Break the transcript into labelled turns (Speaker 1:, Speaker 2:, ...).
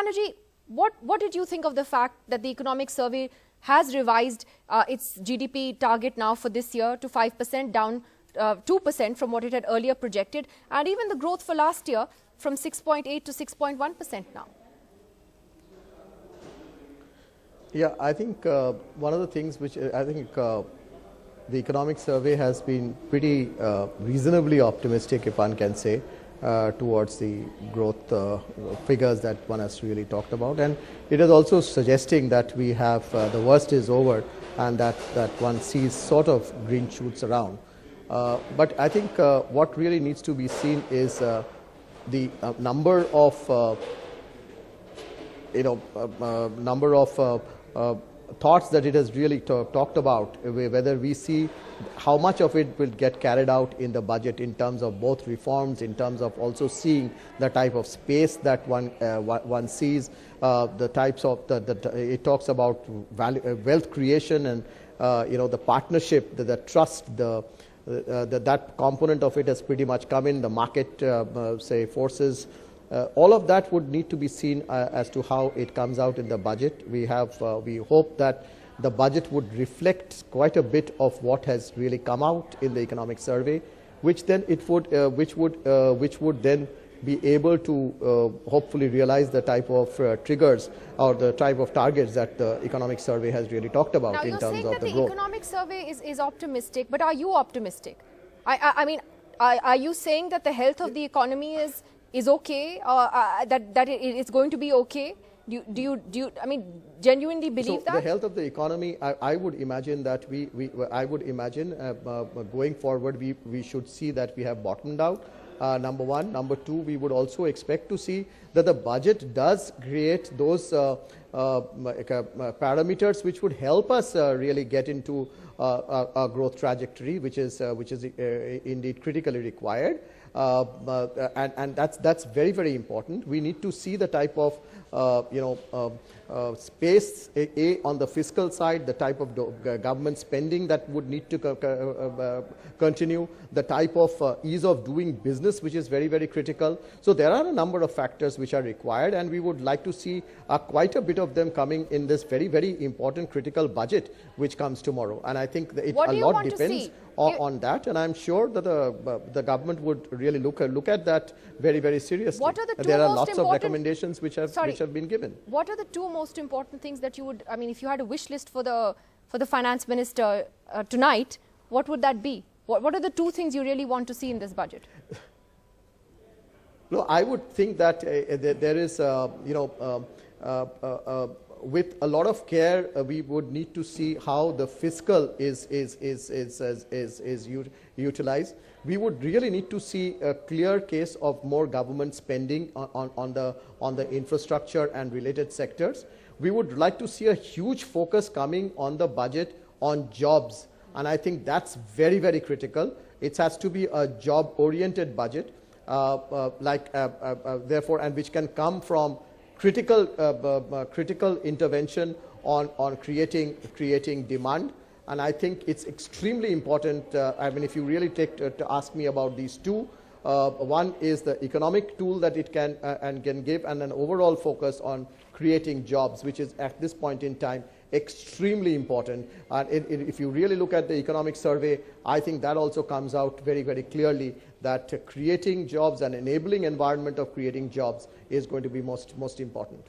Speaker 1: Banerjee, what did you think of the fact that the economic survey has revised its GDP target now for this year to 5%, down 2% from what it had earlier projected, and even the growth for last year from 6.8 to 6.1% now?
Speaker 2: Yeah, I think one of the things which I think the economic survey has been pretty reasonably optimistic, if one can say, towards the growth figures that one has really talked about, and it is also suggesting that we have the worst is over and that one sees sort of green shoots around. But I think what really needs to be seen is the number of thoughts that it has really talked about, whether we see how much of it will get carried out in the budget in terms of both reforms, in terms of also seeing the type of space that one sees, the types of it talks about wealth creation and the partnership, the trust, that component of it has pretty much come in, the market say forces. All of that would need to be seen as to how it comes out in the budget. We hope that the budget would reflect quite a bit of what has really come out in the economic survey, which then which would then be able to hopefully realize the type of triggers or the type of targets that the economic survey has really talked about
Speaker 1: now,
Speaker 2: in terms of the growth.
Speaker 1: Now, you're saying that the economic survey is optimistic, but are you optimistic? I mean, are you saying that the health of the economy is okay, that it's going to be okay? Do you I mean, genuinely believe that?
Speaker 2: The health of the economy, I would imagine that I would imagine going forward we should see that we have bottomed out. Number one. Number two, we would also expect to see that the budget does create those parameters which would help us really get into a growth trajectory, which is indeed critically required. And that's very, very important. We need to see the type of space on the fiscal side, the type of government spending that would need to continue, the type of ease of doing business, which is very, very critical. So there are a number of factors which are required, and we would like to see quite a bit of them coming in this very, very important critical budget which comes tomorrow. And I think that a lot depends on that, and I'm sure that the government would really look at that very, very seriously.
Speaker 1: What are the two
Speaker 2: there are
Speaker 1: most
Speaker 2: lots
Speaker 1: important
Speaker 2: of recommendations which have been given.
Speaker 1: What are the two most important things that you would, I mean, if you had a wish list for the finance minister tonight, what would that be? What are the two things you really want to see in this budget?
Speaker 2: No, I would think that there is, with a lot of care, we would need to see how the fiscal is utilized. We would really need to see a clear case of more government spending on the infrastructure and related sectors. We would like to see a huge focus coming on the budget on jobs, and I think that's very, very critical. It has to be a job-oriented budget, therefore, and which can come from critical intervention on creating demand. And I think it's extremely important. I mean, if you really take to ask me about these two, one is the economic tool that it can give, and an overall focus on creating jobs, which is at this point in time extremely important. And if you really look at the economic survey, I think that also comes out very, very clearly that creating jobs and enabling environment of creating jobs is going to be most important.